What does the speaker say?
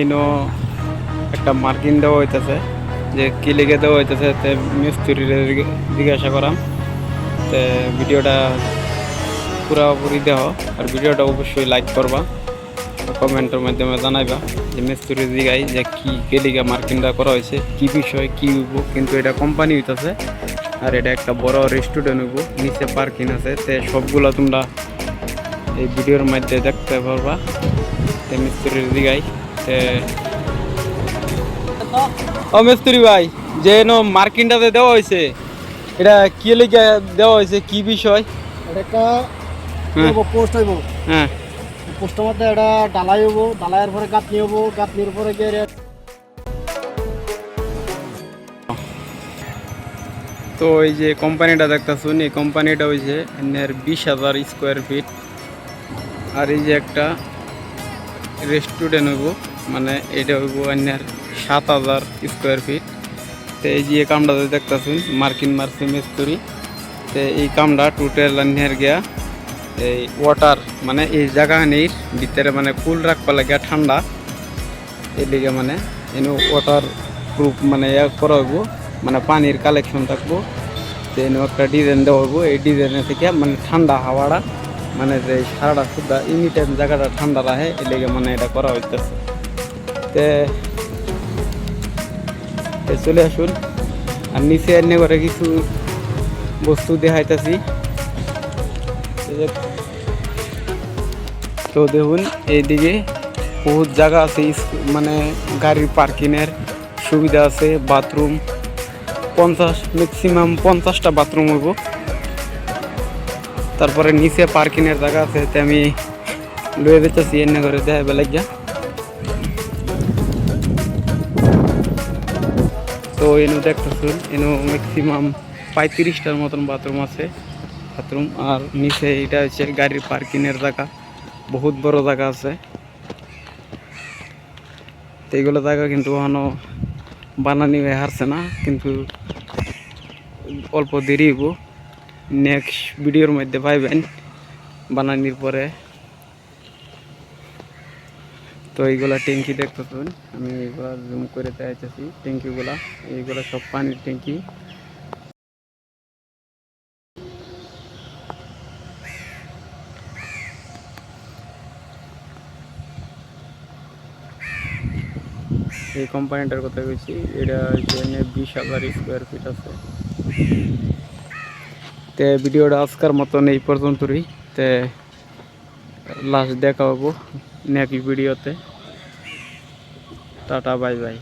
ইনো একটা মার্কিন দেওয়া হইতেছে যে কি লিখে দেওয়া হইতেছে তে মিস্ত্রির জিজ্ঞাসা করাম। তে ভিডিওটা পুরাপুরি দেহ আর ভিডিওটা অবশ্যই লাইক করবা, কমেন্টের মাধ্যমে জানাইবা যে মিস্ত্রি জিগাই যে কি কে লিখে মার্কিনটা করা হয়েছে, কি বিষয় কি হইব। কিন্তু এটা কোম্পানি হইতেছে আর এটা একটা বড় রেস্টুরেন্ট হইব, নিচে পার্কিং আছে। তে সবগুলো তোমরা এই ভিডিওর মধ্যে দেখতে পারবা। তে মিস্ত্রির জিগাই তে ও মিস্ত্রি ভাই, যে মার্কিনটাতে দেওয়া হয়েছে এটা কি লিখে দেওয়া হয়েছে, কি বিষয়? এটা পোস্ট হইব। হ্যাঁ, পোস্টের মধ্যে এটা ডালাই হবো, ডালাইয়ের পরে গাঁথনি হবো, গাঁথনির পরে গিয়ে তো এই যে কোম্পানিটা দেখতেছুন, এই কোম্পানিটা হয়েছে এর 20,000 স্কোয়ার ফিট। আর এই যে একটা রেস্টুরেন্ট হইব, মানে এটা হইব এর 7,000 স্কোয়ার ফিট। তো এই যে কামটা দেখতেছুন মার্কিন মার্সি মিস্ত্রি। তো এই কামটা টোটাল এর গিয়া এই ওয়াটার মানে এই জায়গাখানির ভিতরে মানে কুল রাখবা লাগে ঠান্ডা, এই দিকে মানে এনে ওয়াটার প্রুফ মানে করা হইব, মানে পানির কালেকশন থাকবো। তো এনে একটা ডিজাইন দেওয়া হইব, এই ডিজাইনের থেকে মানে ঠান্ডা হাওয়াটা মানে যে সারাটা সুদ্ধা এনি টাইম জায়গাটা ঠান্ডা রাখে, এই লেগে মানে এটা করা হইতেছে। তে চলে আসুন আর নিচে এনে করে কিছু বস্তু দেখাইতেছি। তো দেখুন এইদিকে বহুত জায়গা আছে, মানে গাড়ির পার্কিংয়ের সুবিধা আছে, বাথরুম 50 ম্যাক্সিমাম 50টা বাথরুম হইব। তারপরে নিচে পার্কিংয়ের জায়গা আছে, তো আমি লয়ে যেতেছি এনে করে দেখাই বেলাইয়া। তো এনু দেখতেছুন এনু ম্যাক্সিমাম 35টার মতন বাথরুম আছে বাথরুম। আর নিচে এটা হচ্ছে গাড়ির পার্কিংয়ের জায়গা, বহুত বড় জায়গা আছে। তো এইগুলো জায়গা কিন্তু এখনো বানানি হয়ে হারছে না, কিন্তু অল্প দেরি হইব। নেক্সট ভিডিওর মধ্যে পাইবেন বানানির পরে। তো এইগুলা ট্যাঙ্কি দেখতেছুন, আমি এইগুলা জুম করে দেখাইতেছি ট্যাঙ্কিগুলা। এইগুলা সব পানির ট্যাঙ্কি। এই কোম্পানিটার কথা বলছি, এটা হচ্ছে 20,000 স্কোয়ার ফিট আছে। তে ভিডিওটা আজকের মতন এই পর্যন্তই। তে লাস্ট দেখা হবো নেক্সট ভিডিওতে। Tata bye bye.